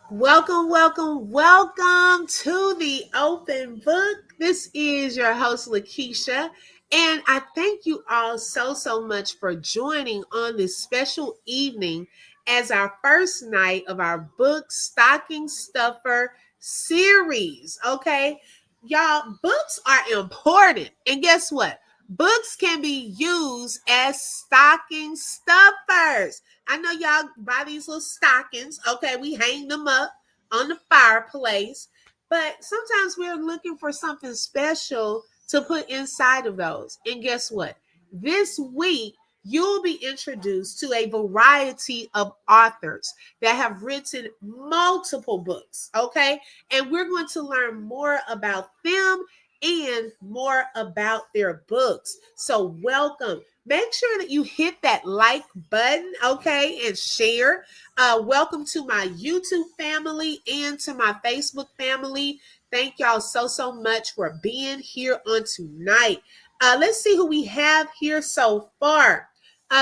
Welcome, welcome, welcome to the open book. This is your host, Lakeisha, and I thank you all so much for joining on this special evening as our first night of our book stocking stuffer series. Okay, y'all, books are important, and guess what? Books can be used as stocking stuffers. I know y'all buy these little stockings. Okay, we hang them up on the fireplace, but sometimes we're looking for something special to put inside of those. And guess what? This week, you'll be introduced to a variety of authors that have written multiple books. Okay, and we're going to learn more about them and more about their books. So, welcome. Make sure that you hit that like button, okay, and share. Welcome to my YouTube family and to my Facebook family. Thank y'all so much for being here on tonight. Let's see who we have here so far.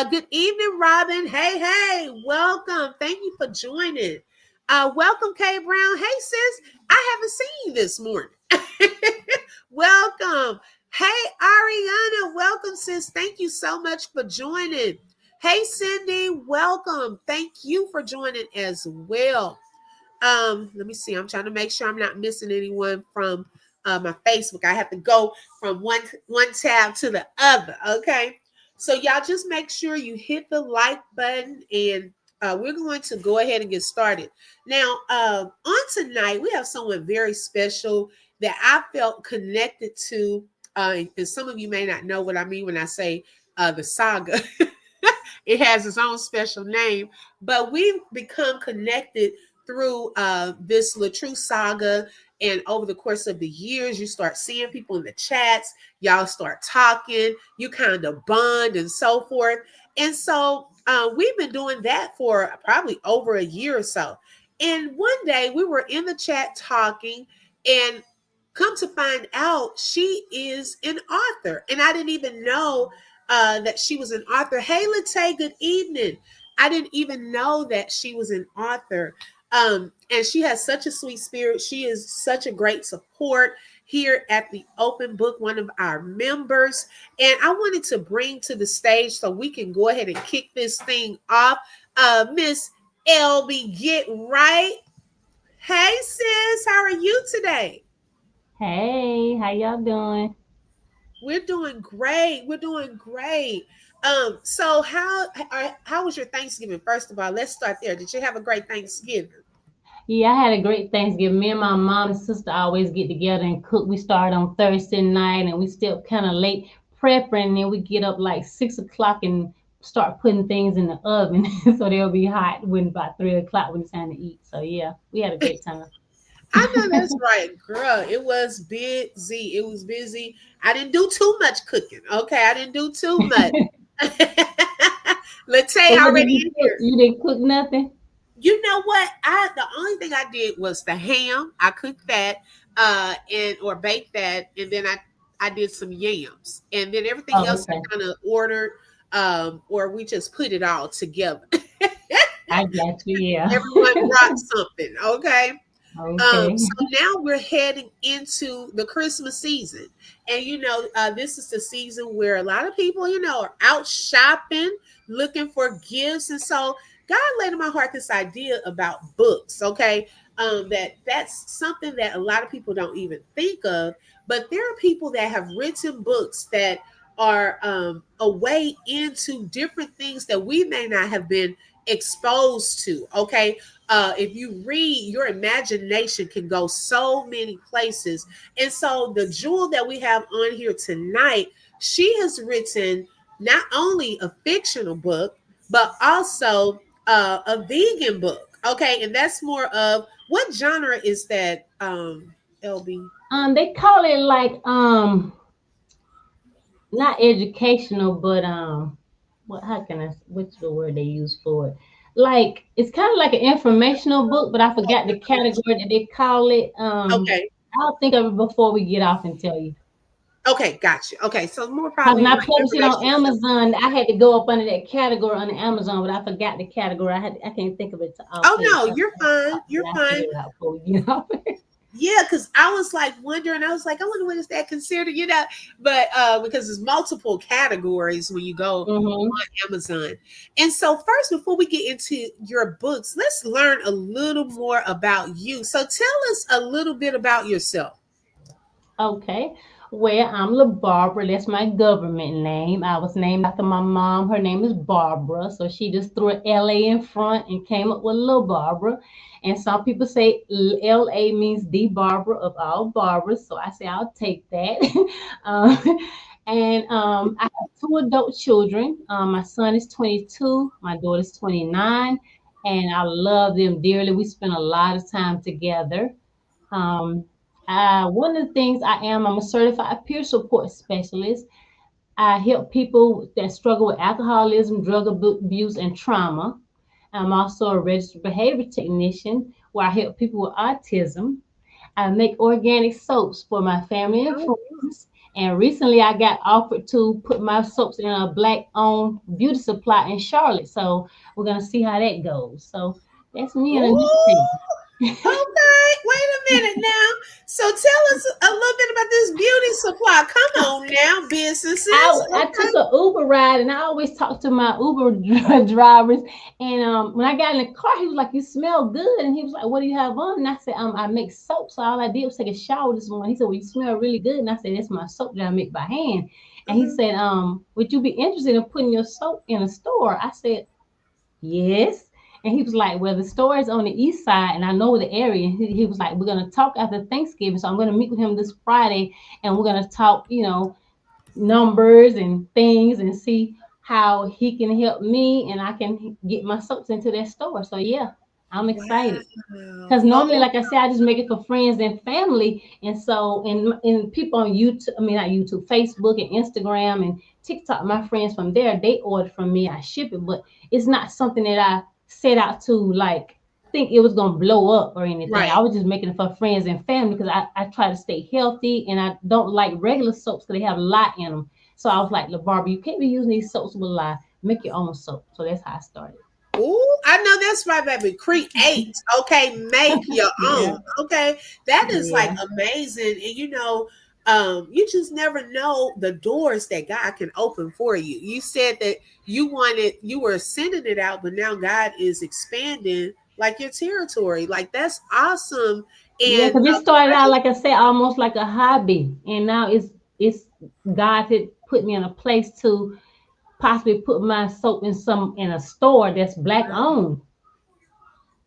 Good evening, Robin. Hey, welcome. Thank you for joining. Welcome, Kay Brown. Hey, sis. I haven't seen you this morning. Welcome. Hey, Ariana. Welcome, sis. Thank you so much for joining. Hey, Cindy. Welcome. Thank you for joining as well. Let me see. I'm trying to make sure I'm not missing anyone from my Facebook. I have to go from one tab to the other. Okay. So y'all just make sure you hit the like button, and we're going to go ahead and get started. Now, on tonight, we have someone very special that I felt connected to. And some of you may not know what I mean when I say the saga. It has its own special name, but we've become connected through this Latrue saga. And over the course of the years, you start seeing people in the chats, y'all start talking, you kind of bond and so forth. And so we've been doing that for probably over a year or so. And one day we were in the chat talking, and come to find out, she is an author. And I didn't even know that she was an author. Hey, Late, good evening. I didn't even know that she was an author. And she has such a sweet spirit. She is such a great support here at the Open Book, one of our members. And I wanted to bring to the stage so we can go ahead and kick this thing off. Miss Elbee Getwright. Hey, sis, how are you today? Hey, how y'all doing? We're doing great. We're doing great. So how was your Thanksgiving? First of all, let's start there. Did you have a great Thanksgiving? Yeah, I had a great Thanksgiving. Me and my mom and sister always get together and cook. We start on Thursday night and we still kind of late prepping, and then we get up like 6 o'clock and start putting things in the oven so they'll be hot when about 3 o'clock when it's time to eat. So yeah, we had a great time. I know that's right, girl. It was busy. It was busy. I didn't do too much cooking. Okay, I didn't do too much. Late So what did already you in cook? here. You didn't cook nothing? You know what? The only thing I did was the ham. I cooked that, and or baked that, and then I did some yams, and then everything Oh, else okay. I kind of ordered, or we just put it all together. I got you. Yeah. Everyone brought something. Okay. Okay. So now we're heading into the Christmas season. And, this is the season where a lot of people, are out shopping, looking for gifts. And so God laid in my heart this idea about books, okay? That's something that a lot of people don't even think of. But there are people that have written books that are a way into different things that we may not have been exposed to, okay? If you read, your imagination can go so many places. And so the jewel that we have on here tonight, she has written not only a fictional book, but also a vegan book. Okay. And that's more of what genre is that, LB? They call it like not educational, but what? How can I? What's the word they use for it? Like it's kind of like an informational book, but I Oh, forgot the category information. that they call it. Okay. I'll think of it before we get off and tell you. Okay, gotcha. Okay, so more Because when probably I like published it on information stuff. Amazon, I had to go up under that category on Amazon, but I forgot the category. I can't think of it Oh offhand. no, So you're fine. You're I'll fine. figure it out for you. You know? Yeah, because I was like wondering, I was like, I wonder what is that considered, but because there's multiple categories when you go Hmm. on Amazon. And so first, before we get into your books, let's learn a little more about you. So tell us a little bit about yourself. Okay. Well, I'm La Barbara. That's my government name. I was named after my mom. Her name is Barbara. So she just threw an LA in front and came up with La Barbara. And some people say LA means the Barbara of all Barbaras. So I say I'll take that. um, I have two adult children. My son is 22, my daughter is 29, and I love them dearly. We spend a lot of time together. Um, One of the things I'm a certified peer support specialist. I help people that struggle with alcoholism, drug abuse, and trauma. I'm also a registered behavior technician where I help people with autism. I make organic soaps for my family and Oh, friends. And recently I got offered to put my soaps in a black owned beauty supply in Charlotte. So we're going to see how that goes. So that's me in a ooh, nutshell. okay. Wait a minute now. So tell us a little bit about this beauty supply. Come on now, businesses. I Okay. took an Uber ride, and I always talk to my Uber drivers. And when I got in the car, he was like, "You smell good," and he was like, "What do you have on?" And I said, "I make soap." So all I did was take a shower this morning. He said, "Well, you smell really good," and I said, "That's my soap that I make by hand." And he Mhm. said, "Would you be interested in putting your soap in a store?" I said, "Yes." And he was like, "Well, the store is on the east side, and I know the area." He was like, "We're gonna talk after Thanksgiving, so I'm gonna meet with him this Friday, and we're gonna talk, numbers and things and see how he can help me and I can get my soaps into that store." So yeah, I'm excited. Wow. Because normally, Oh, like I said, I just make it for friends and family. And so, and people on YouTube, I mean, not YouTube, Facebook and Instagram and TikTok, my friends from there, they order from me. I ship it, but it's not something that I set out to like think it was going to blow up or anything. I right. was just making it for friends and family because I try to stay healthy and I don't like regular soaps because they have lye in them. So I was like, LaBarbara, you can't be using these soaps with lye. Make your own soap. So that's how I started. Ooh, I know that's right, baby. Create, okay, make your own. Yeah. Okay. That is like Yeah. amazing. And you just never know the doors that God can open for you. You said that you were sending it out, but now God is expanding like your territory. Like that's awesome. Yeah, And because it started out like I said, almost like a hobby, and now it's God had put me in a place to possibly put my soap in a store that's black owned.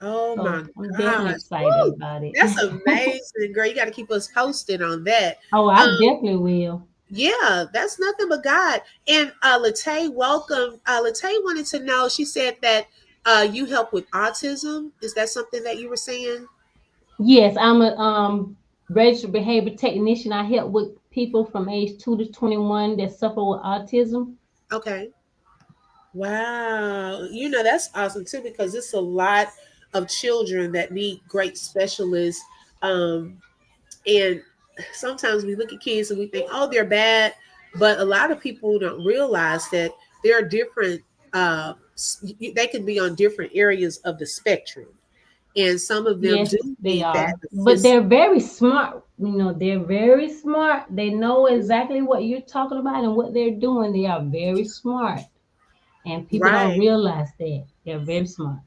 oh my So I'm definitely gosh. excited Woo, about it. that's amazing, girl. You got to keep us posted on that. Oh, I Um, definitely will. Yeah, that's nothing but God. And Latay, welcome. Latay wanted to know. She said that you help with autism. Is that something that you were saying? Yes, I'm a registered behavior technician. I help with people from age 2 to 21 that suffer with autism. Okay. Wow. That's awesome too because it's a lot of children that need great specialists. Um, and sometimes we look at kids and we think, oh, they're bad. But a lot of people don't realize that there are different, they can be on different areas of the spectrum. And some of them Yes, do they need that are. But assistance. they're very smart. They're very smart. They know exactly what you're talking about and what they're doing. They are very smart. And people don't Right. realize that. They're very smart.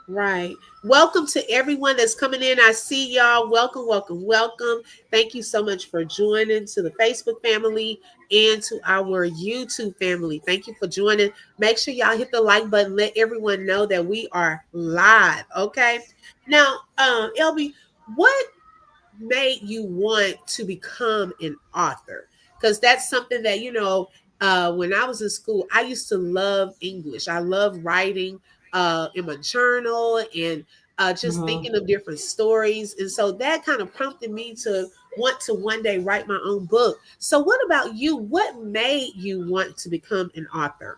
Right. Welcome to everyone that's coming in. I see y'all. Welcome, welcome, welcome. Thank you so much for joining to the Facebook family and to our YouTube family. Thank you for joining. Make sure y'all hit the like button. Let everyone know that we are live. Okay. Now, Elby, what made you want to become an author? Because that's something that when I was in school, I used to love English. I love writing in my journal and just Hmm. thinking of different stories, and so that kind of prompted me to want to one day write my own book. So what about you? What made you want to become an author?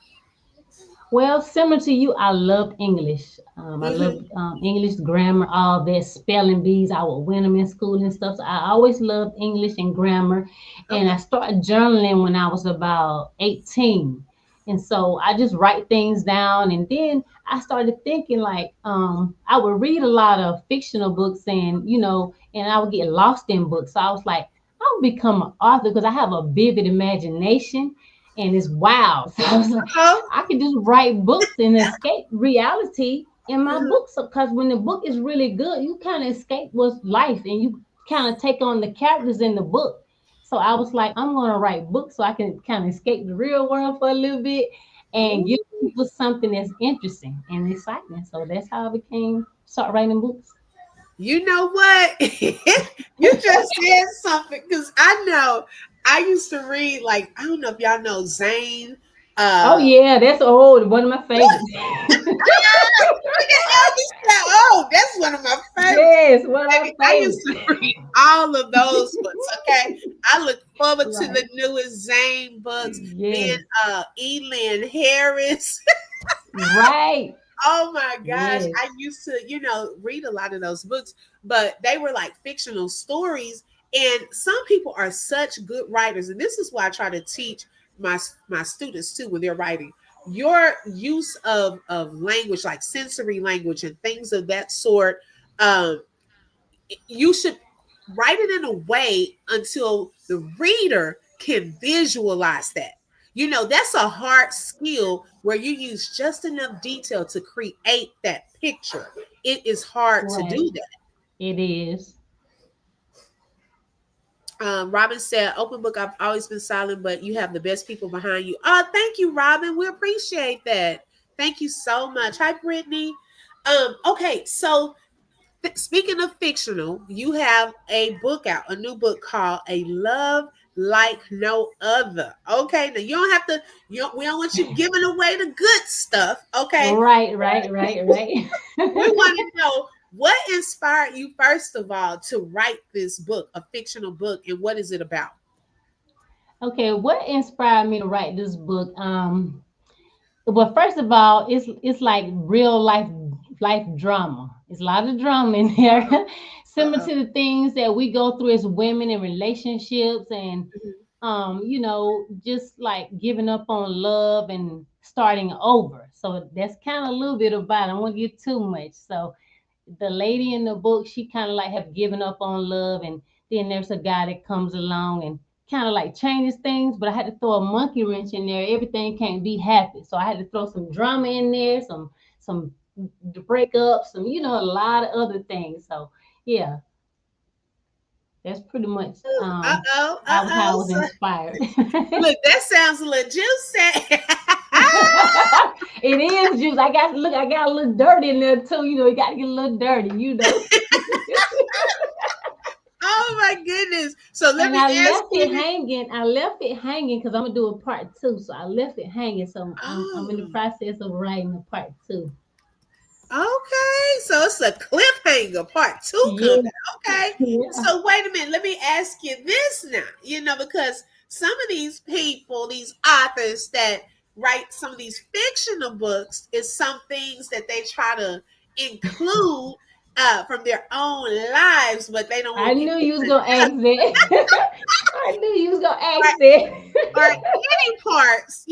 Well, similar to you, I love English. I love Hmm. English grammar, all that spelling bees. I would win them in school and stuff. So I always loved English and grammar. And I Okay. started journaling when I was about 18. And so I just write things down. And then I started thinking like I would read a lot of fictional books and, and I would get lost in books. So I was like, I'll become an author because I have a vivid imagination and it's wild. So I was like, Oh. I could just write books and escape reality in my Mhm. books. Because when the book is really good, you kind of escape what's life and you kind of take on the characters in the book. So I was like, I'm going to write books so I can kind of escape the real world for a little bit and give Ooh. people something that's interesting and exciting. So that's how I became start writing books. You know what? You just said something because I know I used to read, like, I don't know if y'all know Zane. Oh Uh yeah, that's old. One of my favorites. Look at Elbee said, oh, that's one of my favorites. Yes, one of my Baby, I used to favorites. read all of those books. Okay. I look forward to Right. the newest Zane books. Me Yes. and Elin Harris. Right. Oh my gosh. Yes. I used to, read a lot of those books, but they were like fictional stories. And some people are such good writers. And this is why I try to teach my students too when they're writing. Your use of language, like sensory language and things of that sort, um, you should write it in a way until the reader can visualize that. That's a hard skill where you use just enough detail to create that picture. It is hard to Right. do that. It is. Robin said, open book, I've always been silent, but you have the best people behind you. Oh, thank you, Robin. We appreciate that. Thank you so much. Hi, Brittany. Okay, so speaking of fictional, you have a book out, a new book called A Love Like No Other. Okay, now you don't have to, we don't want you giving away the good stuff. Okay, Right, right, right, right. we want to know what inspired you, first of all, to write this book, a fictional book, and what is it about? Okay, what inspired me to write this book? Well, first of all, it's like real life drama. It's a lot of drama in there, similar Uh-oh. to the things that we go through as women in relationships and just like giving up on love and starting over. So that's kind of a little bit about it. I don't want to get too much. So the lady in the book, she kind of like have given up on love, and then there's a guy that comes along and kind of like changes things. But I had to throw a monkey wrench in there. Everything can't be happy, so I had to throw some drama in there, some breakups, a lot of other things. So yeah, that's pretty much Uh-oh. how I Uh-oh. was So, inspired. look, that sounds a little juicy. It is juice. I got a little dirty in there too. You got to get a little dirty. Oh my goodness. So let And me I ask left it you this. hanging. I left it hanging because I'm gonna do a part two. So I left it hanging. So I'm in the Oh, process of writing a part two. okay. So it's a cliffhanger part two coming. Yeah, Okay. yeah. So wait a minute. Let me ask you this now. Because some of these people, these authors that write some of these fictional books, is some things that they try to include from their own lives, but they don't I want knew people you was to gonna know, ask that. I knew you was gonna or, ask that. or any parts,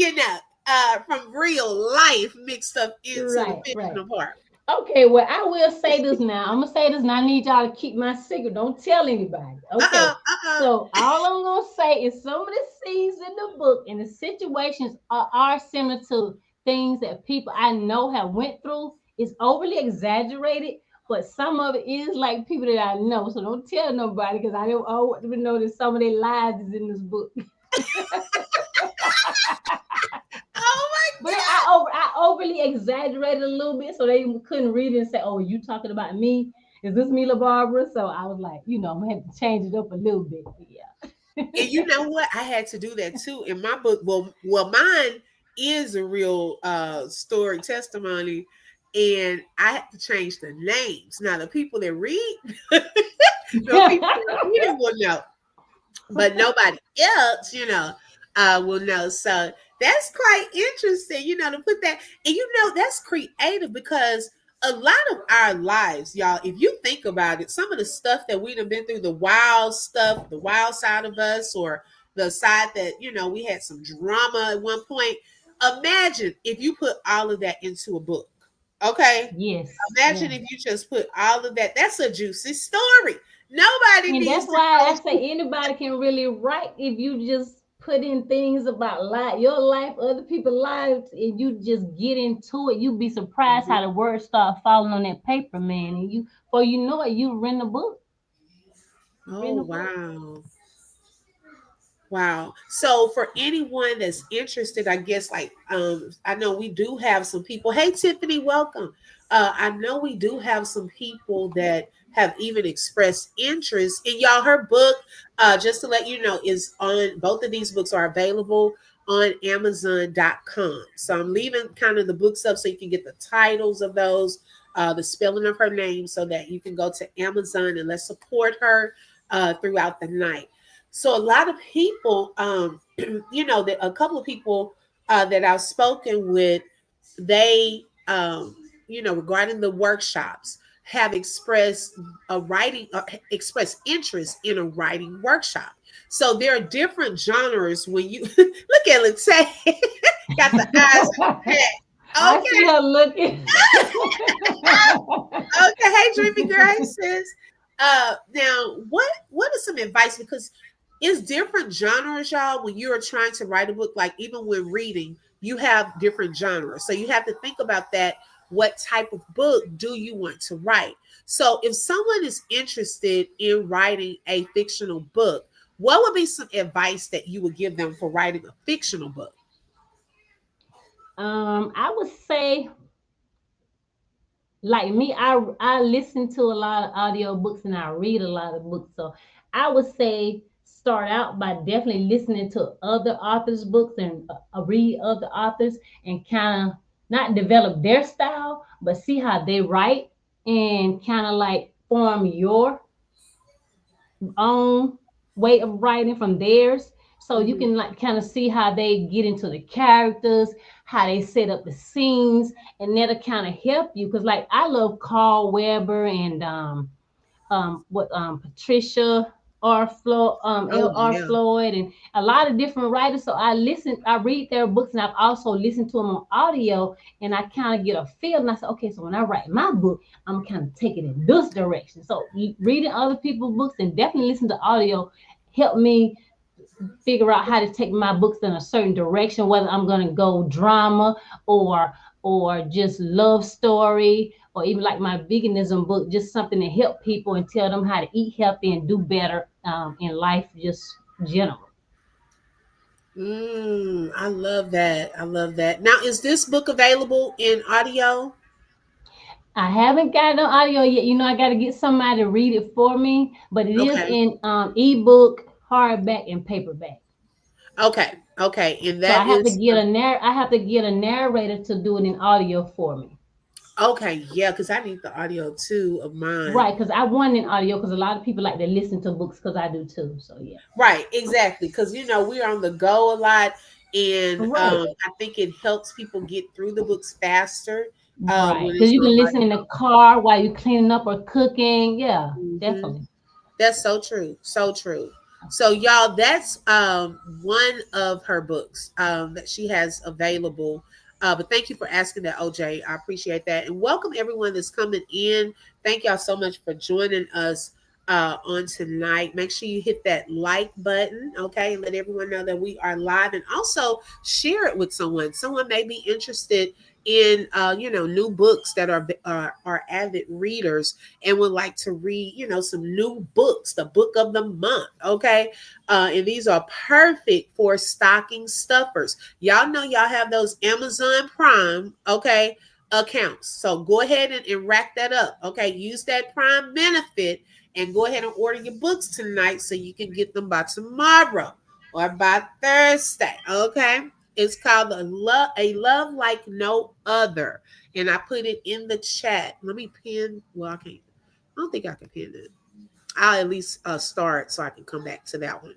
from real life mixed up into the Right, right. fictional part. Okay, well, I will say this now. I'm gonna say this, and I need y'all to keep my secret. Don't tell anybody. Uh-oh, Okay. uh-oh. So all I'm gonna say is some of the scenes in the book and the situations are similar to things that people I know have went through. It's overly exaggerated, but some of it is like people that I know. So don't tell nobody because I don't want them to know that some of their lives is in this book. Oh my But God. I overly exaggerated a little bit so they couldn't read it and say, "Oh, you talking about me? Is this Mila Barbara?" So I was like, I'm gonna have to change it up a little bit. But yeah. And you know what? I had to do that too in my book. Well, mine is a real story testimony, and I had to change the names. Now, the people that read, the people that read it will know, but nobody else. will know. So that's quite interesting, to put that. And that's creative because a lot of our lives, y'all, if you think about it, some of the stuff that we've been through, the wild stuff, the wild side of us, or the side that, we had some drama at one point. Imagine if you put all of that into a book. Okay. Yes, Imagine yeah. if you just put all of that. That's a juicy story. Nobody And needs that's to why I know. say anybody can really write if you just put in things about your life, other people's lives, and you just get into it. You'd be surprised how the words start falling on that paper, man. And before you know it, you written a book. You Oh, written a book. wow. Wow. So for anyone that's interested, I guess I know we do have some people. Hey Tiffany, welcome. I know we do have some people that have even expressed interest in y'all. Her book, just to let you know, is on both of these books are available on Amazon.com. So I'm leaving kind of the books up so you can get the titles of those, the spelling of her name, so that you can go to Amazon and let's support her throughout the night. So a lot of people, that a couple of people that I've spoken with, they, regarding the workshops, have expressed expressed interest in a writing workshop. So there are different genres when you look at it. Say, got the eyes on I the see her looking. Okay, hey, Dreamy Graces. Now, what is some advice? Because it's different genres, y'all. When you are trying to write a book, like even when reading, you have different genres, so you have to think about that. What type of book do you want to write? So, if someone is interested in writing a fictional book, what would be some advice that you would give them for writing a fictional book? I would say, like me, I listen to a lot of audio books and I read a lot of books. So I would say start out by definitely listening to other authors' books and read other authors and kind of not develop their style, but see how they write and kind of like form your own way of writing from theirs. So you Mhm. can like kind of see how they get into the characters, how they set up the scenes, and that'll kind of help you. Cause like I love Carl Weber and what Patricia Oh R. yeah. Floyd and a lot of different writers. So I read their books and I've also listened to them on audio and I kind of get a feel and I say, okay, so when I write my book, I'm kind of taking it in this direction. So reading other people's books and definitely listen to audio help me figure out how to take my books in a certain direction, whether I'm going to go drama or just love story, or even like my veganism book, just something to help people and tell them how to eat healthy and do better in life, just general. I love that. I love that. Now, is this book available in audio? I haven't got no audio yet. I got to get somebody to read it for me, but it is Okay. in ebook, hardback, and paperback. Okay. Okay. And So that is I have to get a narrator to do it in audio for me. okay. Yeah, because I need the audio too of mine. Right, because I want an audio because a lot of people like to listen to books because I do too. So yeah. Right. Exactly. Because we're on the go a lot, and Right. I think it helps people get through the books faster Right. when Because it's you on can listen in the car while you're cleaning up or cooking. Yeah, audio. definitely. That's so true. So true. So y'all, that's one of her books that she has available. But thank you for asking that, OJ. I appreciate that. And welcome everyone that's coming in. Thank y'all so much for joining us on tonight. Make sure you hit that like button, okay? Let everyone know that we are live, and also share it with someone. Someone may be interested in new books that are avid readers and would like to read, some new books, the book of the month. Okay. And these are perfect for stocking stuffers. Y'all know y'all have those Amazon Prime, okay, accounts. So go ahead and rack that up. Okay. Use that Prime benefit and go ahead and order your books tonight so you can get them by tomorrow or by Thursday. Okay. It's called a love like no other, and I put it in the chat. Let me pin. Well, I can't. I don't think I can pin it. I'll at least start so I can come back to that one.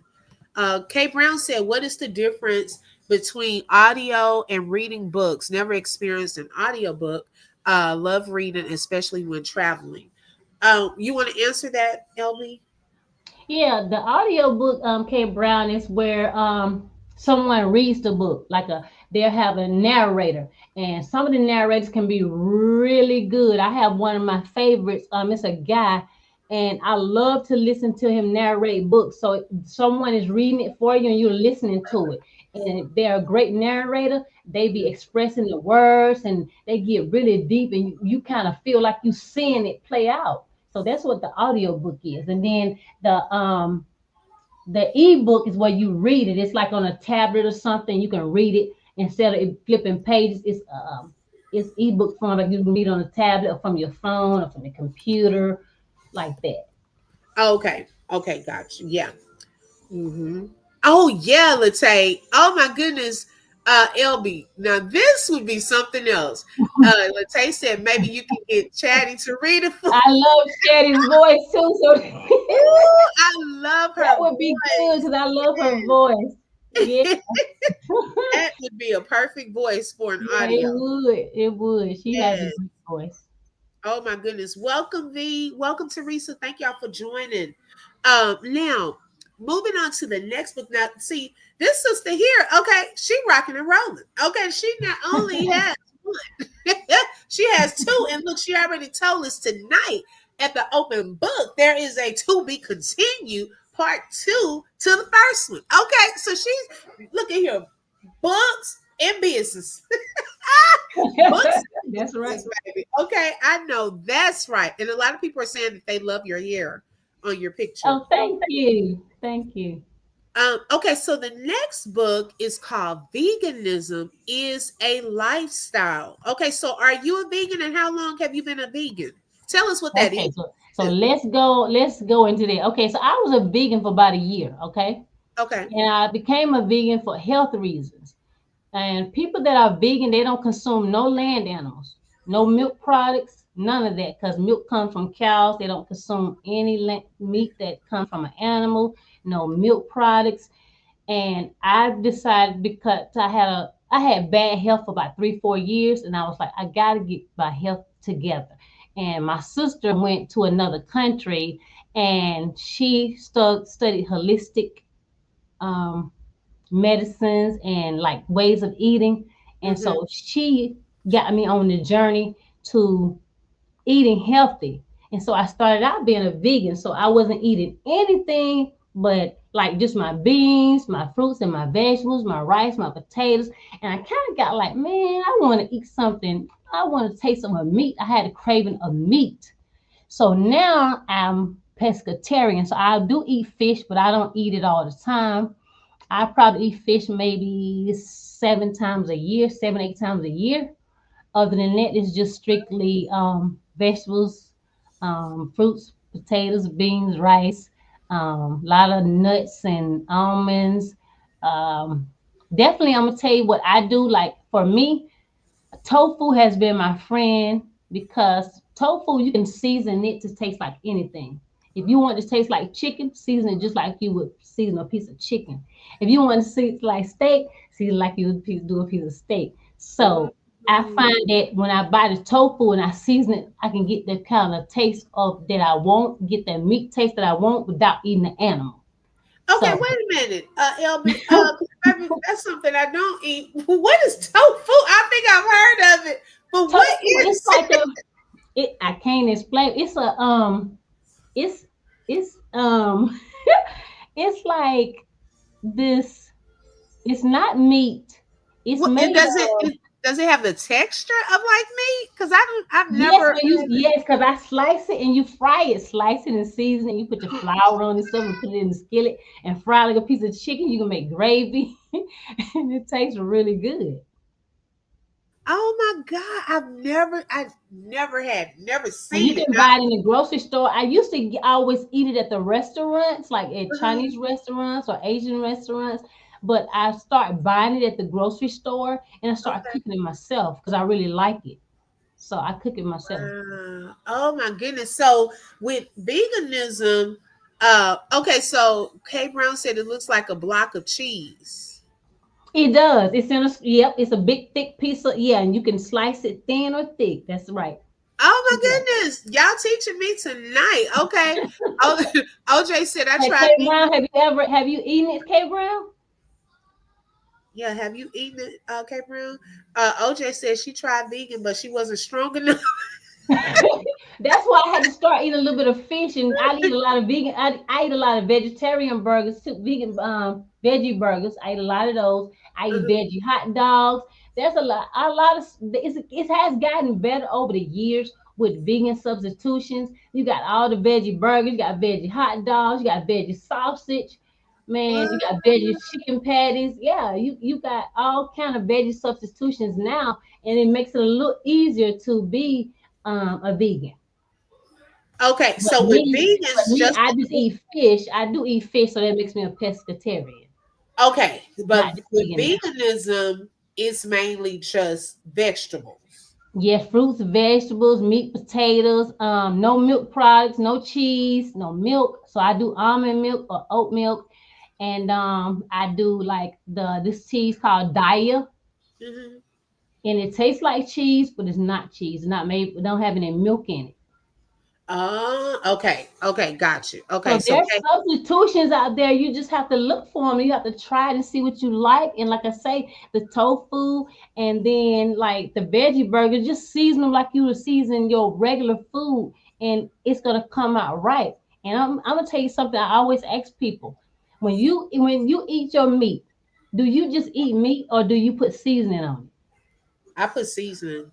Kay Brown said, "What is the difference between audio and reading books? Never experienced an audiobook. Love reading, especially when traveling." You want to answer that, Elbee? Yeah, the audio book, K Brown, is where someone reads the book, like they'll have a narrator, and some of the narrators can be really good. I have one of my favorites. It's a guy, and I love to listen to him narrate books. So someone is reading it for you, and you're listening to it, and they're a great narrator. They be expressing the words, and they get really deep, and you kind of feel like you seeing it play out. So that's what the audio book is, and then the ebook is where you read it. It's like on a tablet or something. You can read it instead of it flipping pages. It's ebook form, like you can read on a tablet or from your phone or from the computer, like that. Okay. Okay. Gotcha. Yeah. Mm-hmm. Oh yeah, Latae. Oh my goodness, LB. Now this would be something else. Latae said maybe you can get Chatty to read it for. I love Sherry's voice too, so Ooh, I love that her would be good voice. because I love her voice. Yeah, That would be a perfect voice for an yeah, it audio. would. It would. She has a Yes. great voice. Oh my goodness. Welcome, V. Welcome, Teresa. Thank y'all for joining. Now moving on to the next book. Now, see, this sister here, okay, she rocking and rolling. Okay, she not only has one, she has two. And look, she already told us tonight at the open book there is a to be continued part two to the first one. Okay, so she's look at here, books and business. Books and That's right. business, baby. Okay, I know that's right. And a lot of people are saying that they love your hair on your picture. Oh, thank you. Thank you. Okay, so the next book is called Veganism is a Lifestyle. Okay, so are you a vegan and how long have you been a vegan? Tell us what that Okay, is. so let's go into that. Okay, so I was a vegan for about a year, okay? Okay. And I became a vegan for health reasons. And people that are vegan, they don't consume no land animals, no milk products, none of that, because milk comes from cows. They don't consume any meat that comes from an animal, no milk products. And I decided because I had bad health for about 3 4 years, and I was like, I got to get my health together. And my sister went to another country, and she studied holistic um, medicines and like ways of eating, and Mm-hmm. so she got me on the journey to eating healthy. And so I started out being a vegan. So I wasn't eating anything but like just my beans, my fruits, and my vegetables, my rice, my potatoes. And I kind of got like, man, I want to eat something. I want to taste some of meat. I had a craving of meat. So now I'm pescatarian. So I do eat fish, but I don't eat it all the time. I probably eat fish maybe 7 times a year, 7, 8 times a year. Other than that, it's just strictly vegetables, fruits, potatoes, beans, rice, a lot of nuts and almonds. Um, Definitely, I'm gonna tell you what I do. Like for me, tofu has been my friend because tofu you can season it to taste like anything. If you want it to taste like chicken, season it just like you would season a piece of chicken. If you want to season like steak, season like you would do a piece of steak. So I find that when I buy the tofu and I season it, I can get the kind of taste of that I want, get the meat taste that I want without eating the animal. Okay, So wait a minute, LB. 'Cause baby, that's something I don't eat. What is tofu? I think I've heard of it, but what tofu is is like it? I can't explain. It's it's it's like this. It's not meat. It's What it made does it, of. it does it have the texture of like meat? Because I've Yes, never. when you yes, because I slice it and you fry it, slice it and season it. You put your flour on and stuff and put it in the skillet and fry like a piece of chicken. You can make gravy, and it tastes really good. Oh my god! I've never had, never And you seen it. can buy it in the grocery store. I used to always eat it at the restaurants, like at Uh-huh. Chinese restaurants or Asian restaurants. But I started buying it at the grocery store and I started Okay. cooking it myself because I really like it. So I cook it myself. Oh my goodness! So with veganism. Okay, so Kay Brown said it looks like a block of cheese. It does. It's in a, yep. It's a big thick piece of, yeah, and you can slice it thin or thick. That's right. Oh Yeah. my goodness, y'all teaching me tonight. Okay. Oh, OJ said I Hey, tried K vegan. Brown, have you eaten it, K Brown? Yeah, have you eaten it, Kay Brown? OJ said she tried vegan, but she wasn't strong enough. That's why I had to start eating a little bit of fish, and I eat a lot of vegan. I eat a lot of vegetarian burgers too, vegan veggie burgers. I eat a lot of those. I eat Uh-huh. veggie hot dogs. There's a lot of it has gotten better over the years with vegan substitutions. You got all the veggie burgers, you got veggie hot dogs, you got veggie sausage. Man, you What? got veggie chicken patties. Yeah, you got all kind of veggie substitutions now, and it makes it a little easier to be a vegan. Okay, But so with me, but vegans, me, just I to just put, eat fish. I do eat fish, so that makes me a pescatarian, okay, but not just with vegan now. veganism, it's mainly just vegetables. Yeah, fruits, vegetables, meat, potatoes, no milk products, no cheese, no milk. So I do almond milk or oat milk, and I do like this cheese called Daya, Hmm. and it tastes like cheese, but it's not cheese. It's not made. It don't have any milk in it. Oh, okay, okay, got you. Okay, So so there's substitutions out there. You just have to look for them. You have to try it and see what you like. And like I say, the tofu and then like the veggie burger, just season them like you would season your regular food, and it's gonna come out right. And I'm gonna tell you something. I always ask people when you eat your meat, do you just eat meat or do you put seasoning on it? I put seasoning.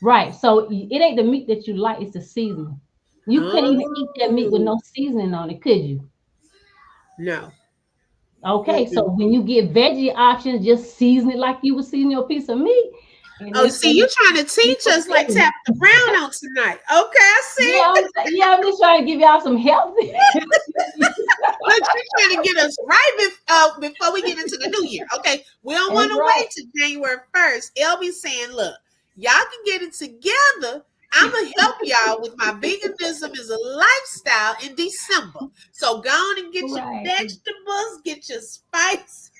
Right. So it ain't the meat that you like; it's the seasoning. You couldn't even eat that meat with Oh no seasoning on it, could you? no. Okay, so Mm-mm. when you get veggie options, just season it like you would season your piece of meat, and Oh, it's see, gonna you trying to be teach us like okay. Tabitha Brown on tonight. Okay, I see. Yeah, I'm just trying to give y'all some healthy. Look, you're trying to get us right before we get into the new year. Okay, we don't That's want to right. wait to January 1st. Elbie saying, look, y'all can get it together. I'm going to help y'all with my veganism is a lifestyle in December. So go on and get your Right. vegetables, get your spice.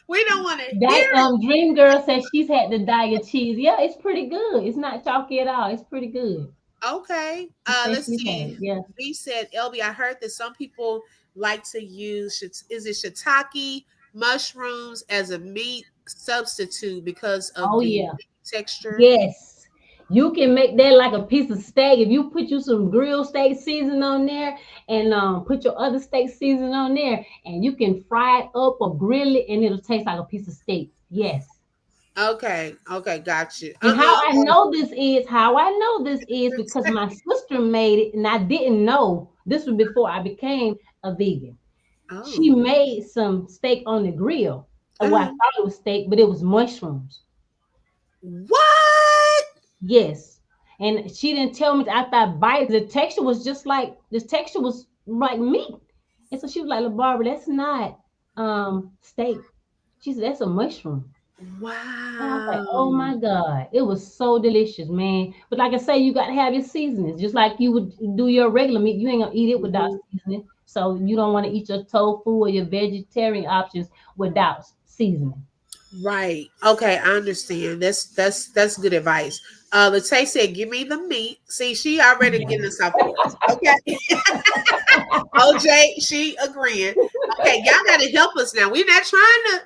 We don't want to hear That it. Dream Girl says she's had the diet cheese. Yeah, it's pretty good. It's not chalky at all. It's pretty good. Okay. She says Let's she's had see. it. Yeah. B said, LB, I heard that some people like to use is it shiitake mushrooms as a meat substitute because of Oh the yeah. texture. Yes. You can make that like a piece of steak. If you put you some grilled steak season on there and put your other steak season on there, and you can fry it up or grill it, and it'll taste like a piece of steak. Yes. Okay. Okay. Got you. And how I know this is because my sister made it, and I didn't know. This was before I became a vegan. She Oh. made some steak on the grill. Oh, well, I Uh, thought it was steak, but it was mushrooms. what? Yes. And she didn't tell me after I bite it. The texture was like meat. And so she was like, "La Barbara, that's not steak." She said, "That's a mushroom." And I was like, "Oh Wow. my God." It was so delicious, man. But like I say, you gotta have your seasonings. Just like you would do your regular meat. You ain't gonna eat it without Mhm. seasoning. So you don't want to eat your tofu or your vegetarian options without seasoning. Right. Okay, I understand. That's good advice. Latae said, "Give me the meat." See, she already getting us off course. Okay. OJ, she agreeing. Okay, y'all got to help us now. We're not trying to,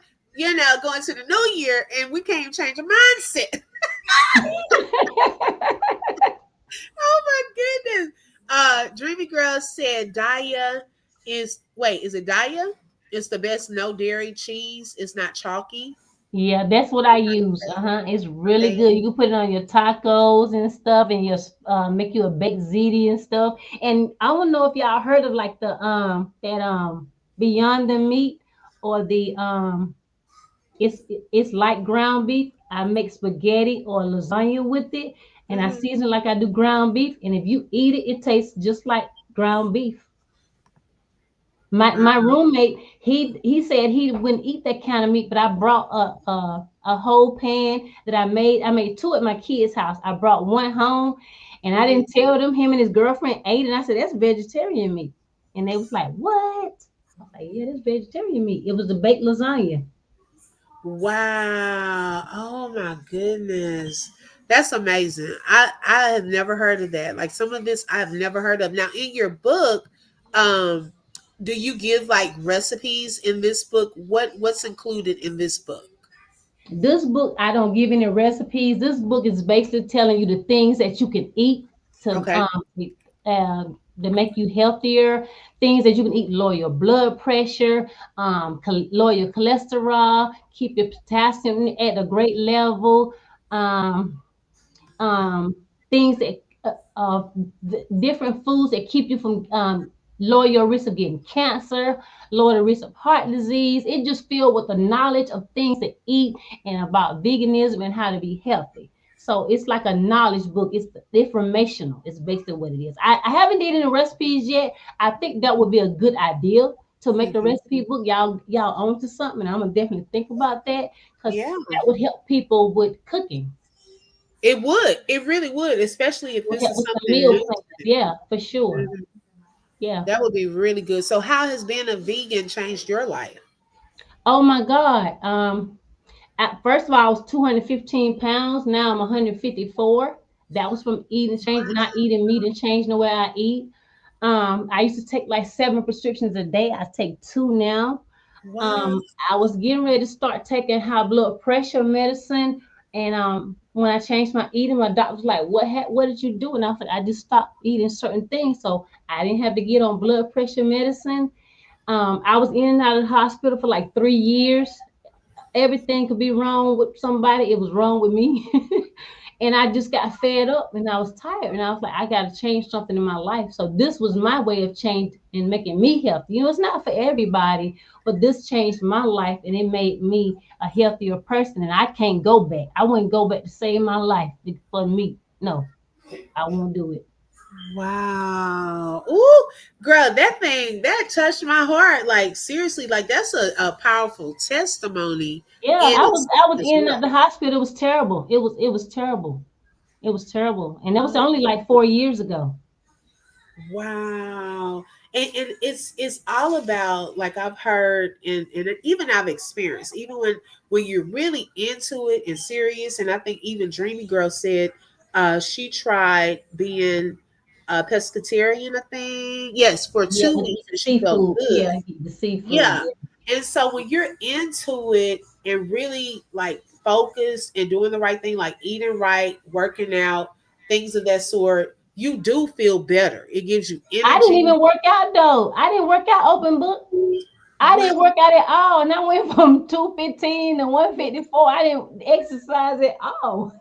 go into the new year and we can't change a mindset. Oh my goodness. Dreamy Girl said Daya is it Daya? It's the best no dairy cheese. It's not chalky. Yeah, that's what I use. Uh-huh. It's really They, good. You can put it on your tacos and stuff, and your make you a baked ziti and stuff. And I don't know if y'all heard of like the that Beyond the Meat or the it's like ground beef. I make spaghetti or lasagna with it, and I mhm. season like I do ground beef. And if you eat it, it tastes just like ground beef. My Wow. roommate, he said he wouldn't eat that kind of meat, but I brought a whole pan that I made. I made two at my kids' house. I brought one home, and I Mhm. didn't tell them. Him and his girlfriend ate it. And I said that's vegetarian meat. And they was like, what? I was like, yeah, this vegetarian meat. It was a baked lasagna. Wow. Oh my goodness. That's amazing. I have never heard of that. Like some of this I've never heard of. Now in your book, um do you give like recipes in this book? What's included in this book? This book, I don't give any recipes. This book is basically telling you the things that you can eat to Okay. uh, to make you healthier. Things that you can eat, lower your blood pressure, lower your cholesterol, keep your potassium at a great level. Um, um, Things that different foods that keep you from lower your risk of getting cancer, lower the risk of heart disease. It just filled with the knowledge of things to eat and about veganism and how to be healthy. So it's like a knowledge book. It's informational. It's basically what it is. I haven't did any recipes yet. I think that would be a good idea to make a Mhm. recipe book. Y'all on to something. I'm gonna definitely think about that because Yeah. that would help people with cooking. It would. It really would, especially if With this is with the something meal new plan. to Yeah, for them. sure. Mhm. Yeah. That would be really good. So how has being a vegan changed your life? Oh my God. At first of all, I was 215 pounds. Now I'm 154. That was from eating change, not eating meat and changing the way I eat. I used to take like 7 prescriptions a day. I take two now. Wow. I was getting ready to start taking high blood pressure medicine, and when I changed my eating, my doctor was like, What did you do?" And I was like, "I just stopped eating certain things, so I didn't have to get on blood pressure medicine." I was in and out of the hospital for like 3 years. Everything could be wrong with somebody. It was wrong with me. And I just got fed up and I was tired. And I was like, I got to change something in my life. So this was my way of change and making me healthy. You know, it's not for everybody, but this changed my life and it made me a healthier person. And I can't go back. I wouldn't go back to save my life for me. No, I won't do it. Wow. Ooh, girl, that thing that touched my heart. Like seriously, like that's a powerful testimony Yeah, in I itself was as in well. at the hospital. It was terrible. It was terrible. It was terrible. And that was Oh, only like 4 years ago. wow. And it's all about like I've heard and even I've experienced, even when you're really into it and serious, and I think even Dreamy Girl said she tried being a pescatarian, I think. Yes, for Yeah, two to eat weeks the and she felt seafood. good. Yeah, eat the seafood. Yeah. And so when you're into it and really like focused and doing the right thing, like eating right, working out, things of that sort, you do feel better. It gives you I didn't energy. even work out though. I didn't work out open book. I Wow. didn't work out at all. And I went from 215 to 154. I didn't exercise at all.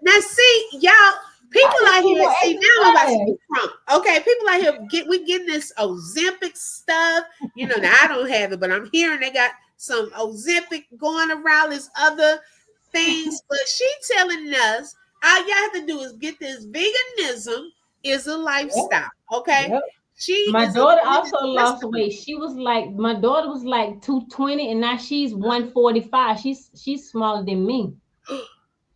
Now see, y'all, I people didn't out do here, no see now I'm about to exercise. speak Trump. Okay, people out here we getting this Ozempic stuff. You know, now I don't have it, but I'm hearing they got some Ozempic going around this other things. But she telling us all y'all have to do is get this veganism is a Yep, lifestyle. Okay. yep. She My is a daughter living also lost testament. weight. My daughter was like 220 and now she's 145. She's smaller than me.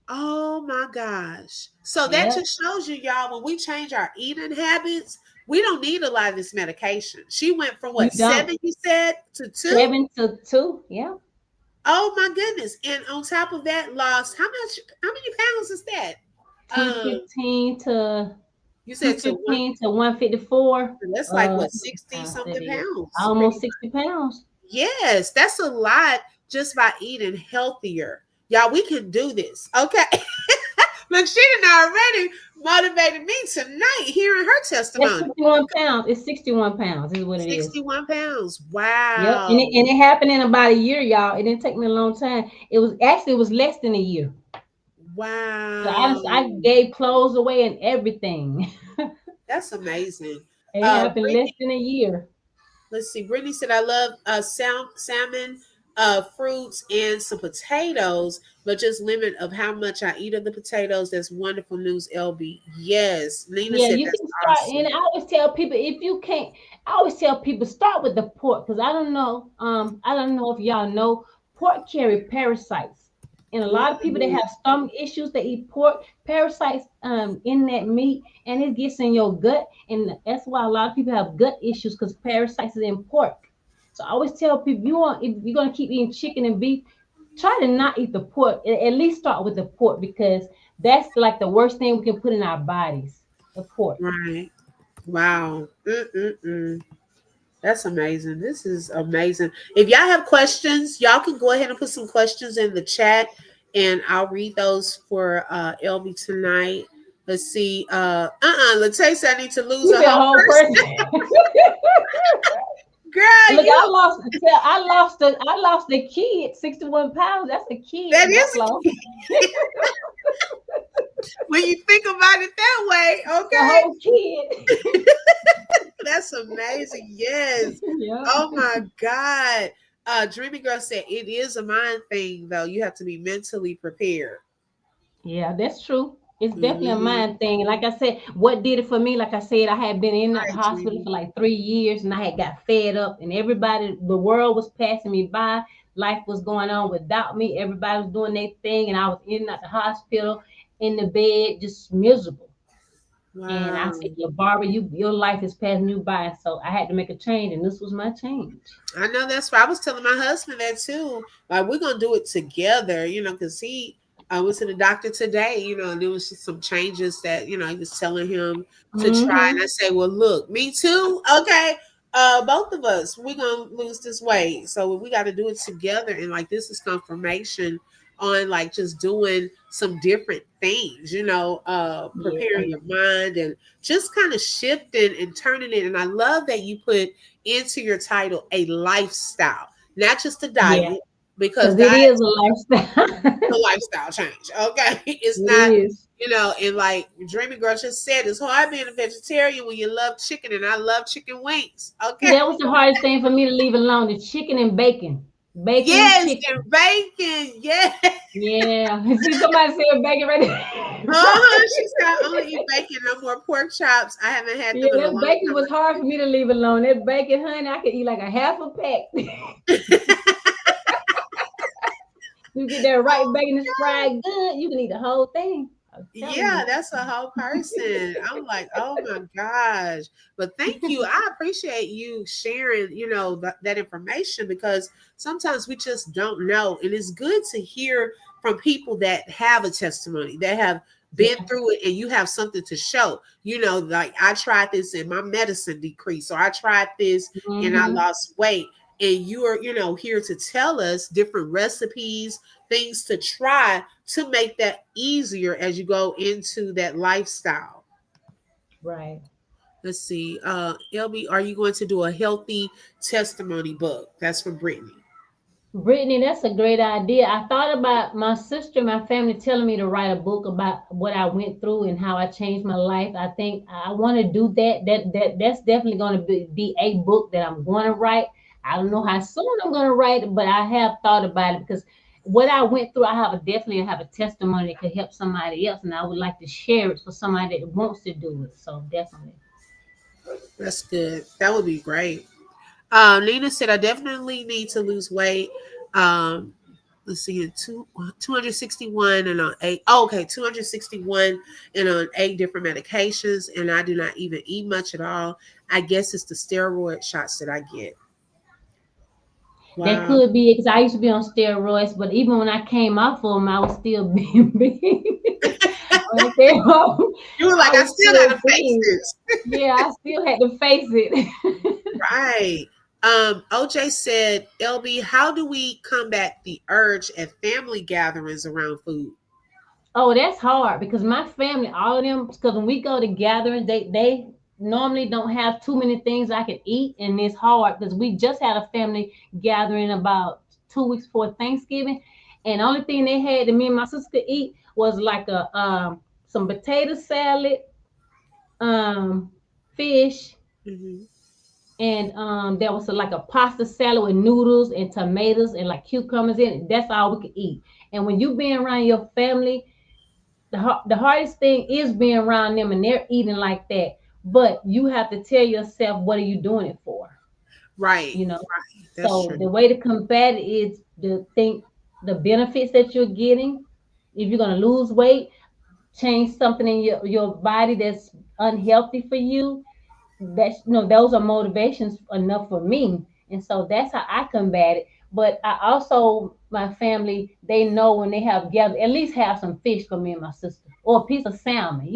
Oh my gosh. So that Yep. just shows you, y'all, when we change our eating habits, we don't need a lot of this medication. She went from You what, don't. 7, you said, to 2? 7 to 2. Yeah. Oh my goodness. And on top of that, lost how many pounds is that? Um, 215 to you said to one, 154. that's like what, How many 60 pounds that something is? pounds, pretty Almost much. 60 pounds. Yes, that's a lot just by eating healthier. Y'all, we can do this. Okay. Look, she done already motivated me tonight hearing her That's testimony. 61 pounds. It's 61 pounds is what it is. 61 pounds. Yep. And Wow. it happened in about a year, y'all. It didn't take me a long time. It was less than a year. So Wow. I gave clothes away and everything. That's amazing. It happened less Brittany, than a year. let's see. Brittany said, I love salmon, fruits, and some potatoes, but just limit of how much I eat of the potatoes. That's wonderful news, LB. Yes. Nina Yeah, said, you that's can start, and awesome. I always tell people if you can't, I always tell people start with the pork because I don't know if y'all know pork carry parasites. And a lot of people that Mhm. have stomach issues, they eat pork, parasites in that meat, and it gets in your gut, and that's why a lot of people have gut issues because parasites is in pork. So I always tell people, you want if you're gonna keep eating chicken and beef, try to not eat the pork. At least start with the pork because that's like the worst thing we can put in our bodies. The pork. Right. Wow. Mm-mm-mm. That's amazing. This is amazing. If y'all have questions, y'all can go ahead and put some questions in the chat and I'll read those for Elby tonight. Let's see. Latasia said I need to lose You a be a whole whole person. person. Girl, Look, you I lost a kid, 61 pounds. That's a kid that that I is lost. when you think about it that way, The okay. whole kid. That's amazing. Yes. Yeah. Oh my God. Dreamy Girl said it is a mind thing though. You have to be mentally prepared. Yeah, that's true. It's definitely a Mhm. mind thing. Like I said, what did it for me? Like I said, I had been in the Right, hospital Dreamy. for like 3 years and I had got fed up and everybody, the world was passing me by. Life was going on without me. Everybody was doing their thing and I was in and out the hospital in the bed, just miserable. And I said, Wow. yeah, Barbara, your life is passing you by. So I had to make a change and this was my change. I know that's why I was telling my husband that too. Like we're gonna do it together, because I went to the doctor today, and there was just some changes that he was telling him to try. And I Mm-hmm. said, well, look, me too. Okay, both of us, we're gonna lose this weight, so we got to do it together. And like this is confirmation on like just doing some different things, Yeah. preparing your mind and just kind of shifting and turning it. And I love that you put into your title a lifestyle, not just a Yeah. diet, because Because it diet is a is lifestyle. a lifestyle change. Okay. It's It not, is. and like Dreamy Girl just said, it's hard being a vegetarian when you love chicken, and I love chicken wings. See, Okay. that was the hardest thing for me to leave alone, the chicken and bacon. Bacon and Yes, chicken. and bacon. Yeah. Yeah. See somebody said bacon right there. She said I only eat bacon, no more pork chops. I haven't had Yeah, them in a that long bacon was hard for me to leave alone. That bacon, honey, I could eat like a half a pack. time. You get that right Oh bacon that's my God. fried good, you can eat the whole thing. I'm telling Yeah, you. that's a whole person. I'm like, oh my gosh. But thank you. I appreciate you sharing, that information, because sometimes we just don't know. And it's good to hear from people that have a testimony, that have been Yeah. through it, and you have something to show. Like I tried this and my medicine decreased. So I tried this and I Mm-hmm. lost weight. And you are, here to tell us different recipes, things to try to make that easier as you go into that lifestyle. Right. Let's see. LB, are you going to do a healthy testimony book? That's from Brittany. Brittany, that's a great idea. I thought about my sister, my family telling me to write a book about what I went through and how I changed my life. I think I want to do that. That's definitely going to be a book that I'm going to write. I don't know how soon I'm going to write it, but I have thought about it because what I went through, I have definitely have a testimony that could help somebody else, and I would like to share it for somebody that wants to do it. So definitely. That's good. That would be great. Nina said, I definitely need to lose weight. Um, let's see, 261 and on eight. Oh, okay, 261 and on 8 different medications, and I do not even eat much at all. I guess it's the steroid shots that I get. That Wow. could be because I used to be on steroids, but even when I came off of them, I was still being big. When I came off, You were like, I I was still still gotta face big. this. Yeah, I still had to face it. Right. OJ said, LB, how do we combat the urge at family gatherings around food? Oh, that's hard because my family, all of them, because when we go to gatherings, they normally don't have too many things I can eat, and it's hard because we just had a family gathering about 2 weeks before Thanksgiving, and the only thing they had that me and my sister could eat was like a some potato salad, um, fish, Hmm. and there was like a pasta salad with noodles and tomatoes and like cucumbers in it. That's all we could eat. And when you being around your family, the hardest thing is being around them and they're eating like that. But you have to tell yourself, what are you doing it for? Right. You know. Right. That's So true. the way to combat it is to think. the benefits that you're getting. If you're going to lose weight, change something in your body that's unhealthy for you, that's, those are motivations enough for me. And so that's how I combat it. But I also, my family, they know when they have gathered, at least have some fish for me and my sister, or a piece of salmon,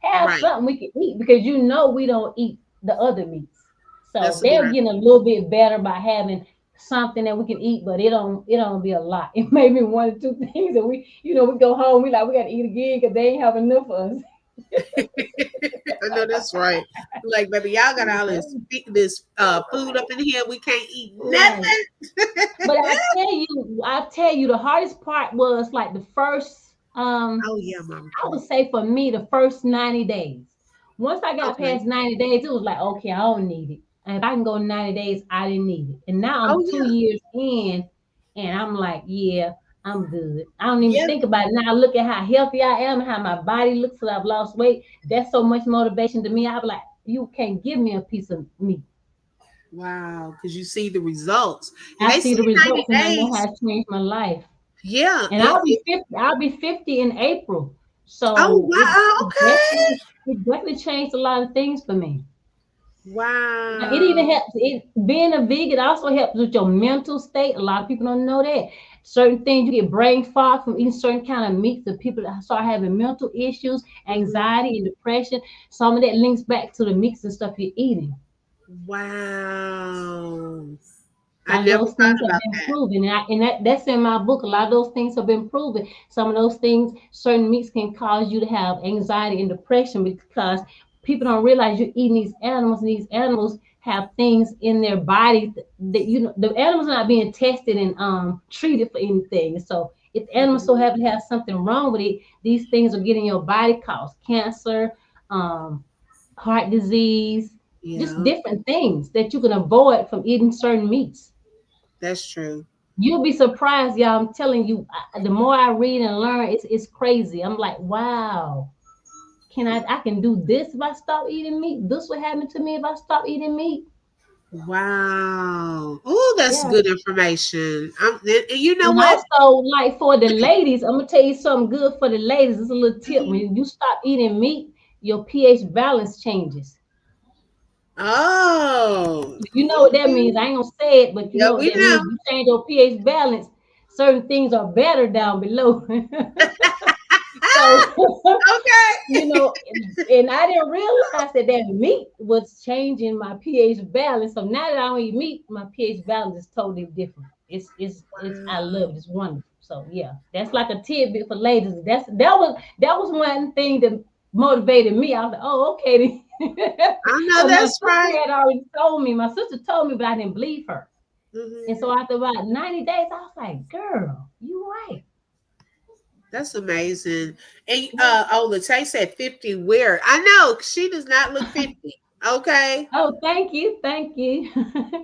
have Right. something we can eat, because we don't eat the other meats. So That's a good they're getting a little bit better by having something that we can eat, but it don't be a lot. It may be one or two things that we go home, we gotta eat again because they ain't have enough for us. I know that's right. Like, baby, y'all got all this Yeah. this food up in here. We can't eat Right. nothing. But I tell you, the hardest part was like the first, Oh yeah, Mama I Cream. would say for me, the first 90 days. Once I got Okay. past 90 days, it was like, okay, I don't need it. And if I can go 90 days, I didn't need it. And now Oh I'm two yeah. years in, and I'm like, yeah, I'm good. I don't even Yeah. think about it. Now I look at how healthy I am and how my body looks, so I've lost weight. That's so much motivation to me. I'm like, you can't give me a piece of meat. Wow. Because you see the results, and I they see say the 90 results and I know how days. it's changed my life. Yeah. And I'll be 50 in April. Oh So it, wow. it Okay. definitely it definitely changed a lot of things for me. Now, it even Wow. helps it being a vegan also helps with your mental state. A lot of people don't know that. Certain things, you get brain fog from eating certain kind of meats, that people that start having mental issues, Mhm. anxiety and depression. Some of that links back to the meats and stuff you're eating. Wow. A I lot of never those thought things have about been that. proven, and that's in my book. A lot of those things have been proven. Some of those things, certain meats can cause you to have anxiety and depression, because people don't realize you're eating these animals, and these animals have things in their bodies that the animals are not being tested and treated for anything. So if the animals so Mhm. happen to have something wrong with it, these things are getting your body, cause cancer, um, heart disease, just Yeah, different things that you can avoid from eating certain meats. that's true. You'll be surprised, y'all. I'm telling you, the more I read and learn, it's crazy. I'm like, wow, I can do this if I stop eating meat? This would happen to me if I stop eating meat. Wow. Oh, that's Yeah. good information. And you know And what? also, like for the ladies, I'm gonna tell you something good for the ladies. It's a little tip. When you stop eating meat, your pH balance changes. Oh, You know what that means. okay. I ain't gonna say it, but you Yeah, know what we that know. means. You change your pH balance, certain things are better down below. So you Okay. know, and I didn't realize that meat was changing my pH balance. So now that I don't eat meat, my pH balance is totally different. It's I love it. It's wonderful. So yeah, that's like a tidbit for ladies. That was one thing that motivated me. I was like, oh, okay then. I know Because my that's sister right. had already told me. My sister told me, but I didn't believe her. And Hmm. so after about 90 days, I was like, girl, you right. That's amazing. And Yeah. oh, Latae said 50 where? I know she does not look 50. Okay. Oh, thank you. Thank you.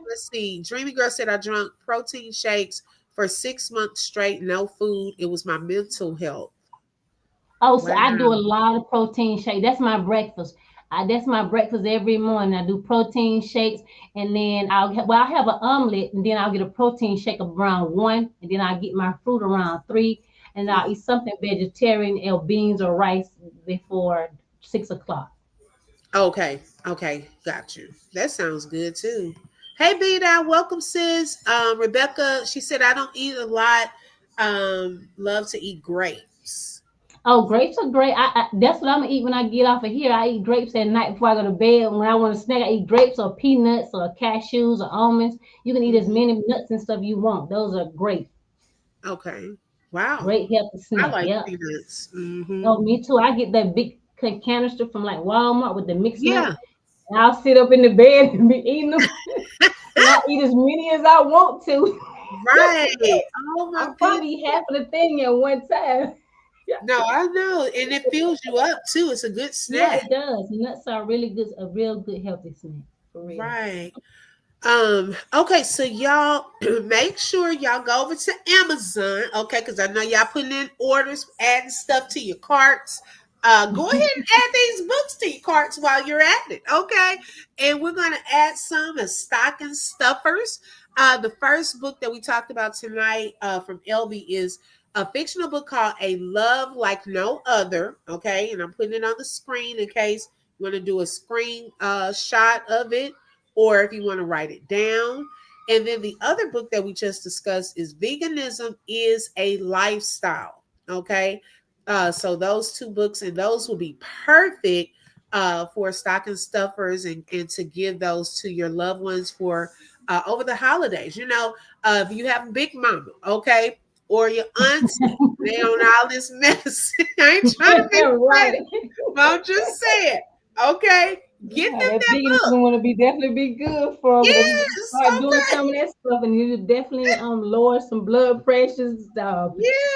Let's see. Dreamy Girl said I drank protein shakes for 6 months straight, no food. It was my mental health. Oh, so I do a Wow. lot of protein shake. That's my breakfast. That's my breakfast every morning. I do protein shakes, and then I have an omelet, and then I'll get a protein shake around 1, and then I'll get my fruit around 3, and I'll Mhm. eat something vegetarian, or beans or rice before 6 o'clock. Okay. Okay. Got you. That sounds good too. Hey, B Down. Welcome, sis. Rebecca, she said, I don't eat a lot. Love to eat grapes. Oh, grapes are great. That's what I'm gonna eat when I get off of here. I eat grapes at night before I go to bed. When I want to snack, I eat grapes or peanuts or cashews or almonds. You can eat as Hmm. many nuts and stuff you want. Those are great, Okay. Wow. great healthy I snack. like Yep. peanuts. Hmm. Oh, me too. I get that big canister from like Walmart with the mixed nuts, Yeah. and I'll sit up in the bed and be eating them, and I eat as many as I want to. Right. Oh my I'll goodness. probably eat half of the thing at one time. No, I know. And it fills you up too. It's a good Yeah, snack. it does. Nuts are really good, a real good healthy snack for real. Right. Okay, so y'all make sure y'all go over to Amazon, okay, because I know y'all putting in orders, adding stuff to your carts. Go ahead and add these books to your carts while you're at it, okay? And we're gonna add some as stocking stuffers. The first book that we talked about tonight from Elbee is a fictional book called A Love Like No Other. Okay, and I'm putting it on the screen in case you want to do a screen shot of it, or if you want to write it down. And then the other book that we just discussed is Veganism is a Lifestyle. Okay, so those two books, and those will be perfect for stocking stuffers, and to give those to your loved ones for over the holidays. You know, if you have Big Mama, okay, or your auntie, they on all this mess. I ain't trying to be Right. funny, but I'm just saying, okay, get Yeah, them that that veganism book. want to be definitely be good for them. They Yes, start doing okay, some of that stuff, and you definitely lower some blood pressures, yeah.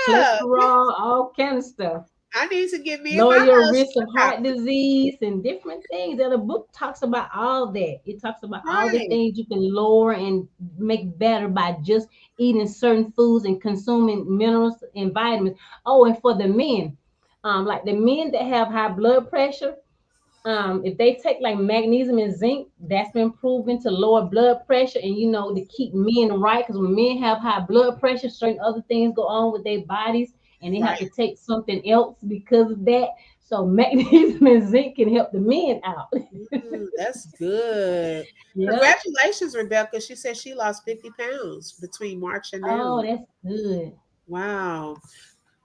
cholesterol, all kind of stuff. I need to get me and Lower my your risk husband of a heart copy. disease and different things. And the book talks about all that. It talks about all the Right, things you can lower and make better by just eating certain foods and consuming minerals and vitamins. Oh, and for the men, like the men that have high blood pressure, if they take like magnesium and zinc, that's been proven to lower blood pressure and to keep men right. Because when men have high blood pressure, certain other things go on with their bodies, and they have right. to take something else because of that. So magnesium and zinc can help the men out. That's good. Yep. Congratulations, Rebecca. She said she lost 50 pounds between March and Oh, now. that's good. Wow.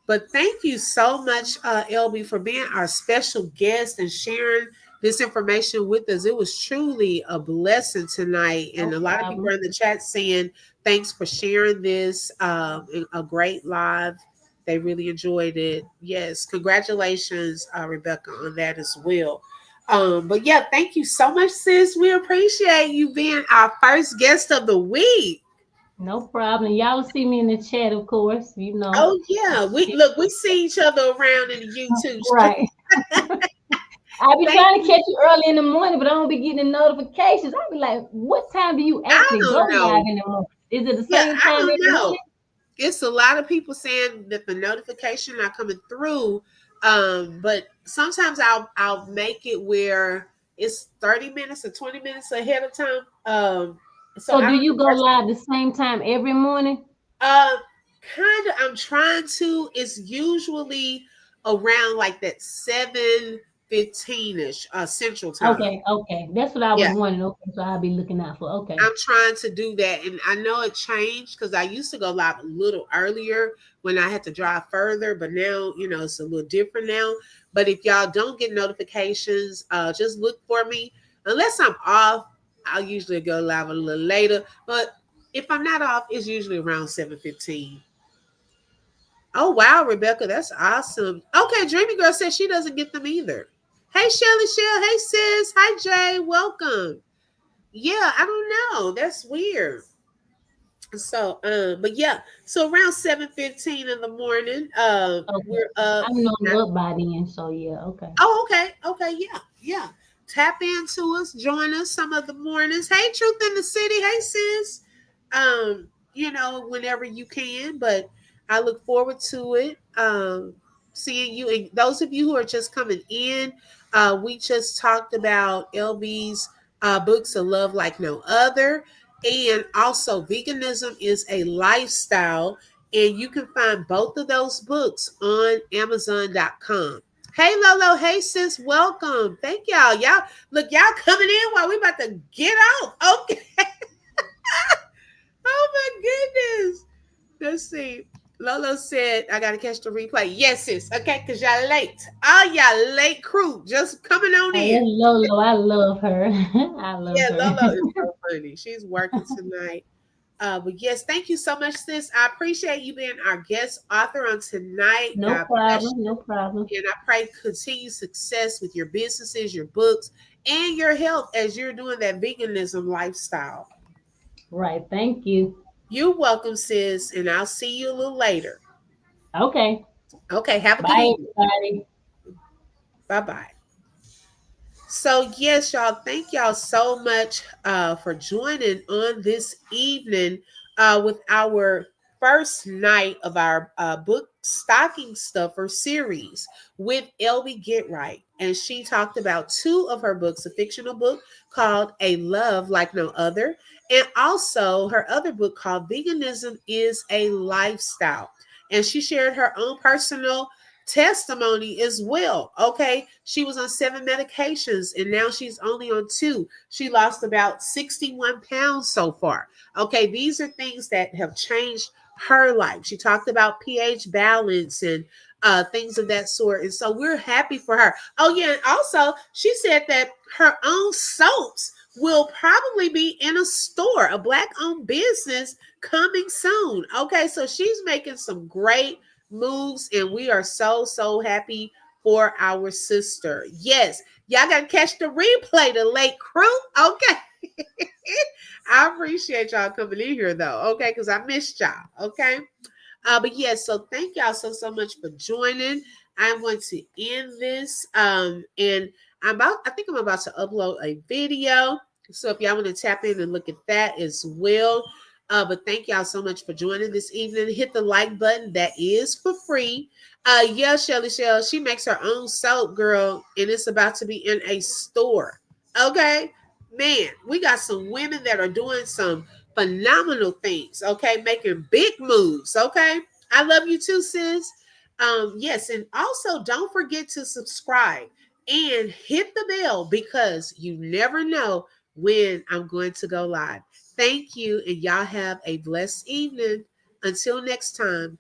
But thank you so much, Elbee, for being our special guest and sharing this information with us. It was truly a blessing tonight. And No a lot of people problem. are in the chat saying, thanks for sharing this. A great live. They really enjoyed it. Yes. Congratulations, Rebecca, on that as well. But yeah, thank you so much, sis. We appreciate you being our first guest of the week. No problem. Y'all will see me in the chat, of course. Oh yeah, we look. We see each other around in the YouTube stream. Right. I be Thank trying to you. catch you early in the morning, but I don't be getting the notifications. I be like, what time do you I actually go don't live know. in the morning? Is it the Yeah, same I time don't every know. morning? It's a lot of people saying that the notification not coming through. But sometimes I'll make it where it's 30 minutes or 20 minutes ahead of time. So So I do don't you know. go live the same time every morning? Uh, kind of. I'm trying to. It's usually around like that 7:15 ish Central Time. Okay, okay. That's what I was Yeah. wondering. Okay, so I'll be looking out for. Okay. I'm trying to do that. And I know it changed because I used to go live a little earlier when I had to drive further, but now, it's a little different now. But if y'all don't get notifications, just look for me. Unless I'm off, I'll usually go live a little later. But if I'm not off, it's usually around 7:15. Oh wow, Rebecca, that's awesome. Okay, Dreamy Girl says she doesn't get them either. Hey Shelly Shell, hey sis, hi Jay, welcome. Yeah, I don't know. That's weird. So, but yeah, so around 7:15 in the morning, Okay. we're up. I know I'm up by then, so yeah, okay. Oh, okay, okay, yeah, yeah. Tap into us, join us some of the mornings. Hey, Truth in the City, hey sis. Whenever you can, but I look forward to it. Seeing you, and those of you who are just coming in, we just talked about LB's books of love like no other, and also veganism is a lifestyle, and you can find both of those books on Amazon.com. Hey Lolo, hey sis, welcome. Thank y'all. Y'all look, y'all coming in while we about to get off. Okay. Oh my goodness. Let's see. Lolo said, I gotta catch the replay. Yes, sis. Okay, because y'all late. All y'all late crew just coming on Oh, in. that's Lolo. I love her. I love Yeah, her. Lolo is so funny. She's working tonight. But yes, thank you so much, sis. I appreciate you being our guest author on tonight. No God bless problem. you. No problem. And I pray continued success with your businesses, your books, and your health as you're doing that veganism lifestyle. Right. Thank you. You're welcome, sis. And I'll see you a little later. Okay. Okay, have a good Bye, evening. everybody. Bye bye. So, yes, y'all, thank y'all so much for joining on this evening with our first night of our book Stocking Stuffer series with Elbee Getwright. and she talked about two of her books, a fictional book called A Love Like No Other, and also her other book called Veganism is a Lifestyle. And she shared her own personal testimony as well. Okay, she was on 7 medications and now she's only on two. She lost about 61 pounds so far. Okay, these are things that have changed her life. She talked about pH balance and things of that sort. And so we're happy for her. Oh, yeah. And also, she said that her own soaps will probably be in a store, a black owned business coming soon. Okay. So she's making some great moves, and we are so, so happy for our sister. Yes. Y'all got to catch the replay, the late crew. Okay. I appreciate y'all coming in here though. Okay. Because I missed y'all. Okay. But yes, so thank y'all so so much for joining. I'm going to end this. And I think I'm about to upload a video. So if y'all want to tap in and look at that as well. But thank y'all so much for joining this evening. Hit the like button. That is for free. Yeah, Shelly Shell, she makes her own soap, girl, and it's about to be in a store. Okay. Man, we got some women that are doing some phenomenal things, okay, making big moves, okay. I love you too, sis. Yes, and also don't forget to subscribe and hit the bell because you never know when I'm going to go live. Thank you, and y'all have a blessed evening. Until next time,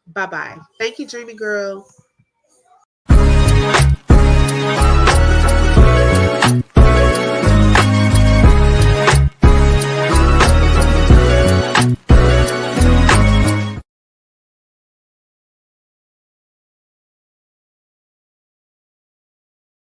bye bye. Thank you, Dreamy Girl.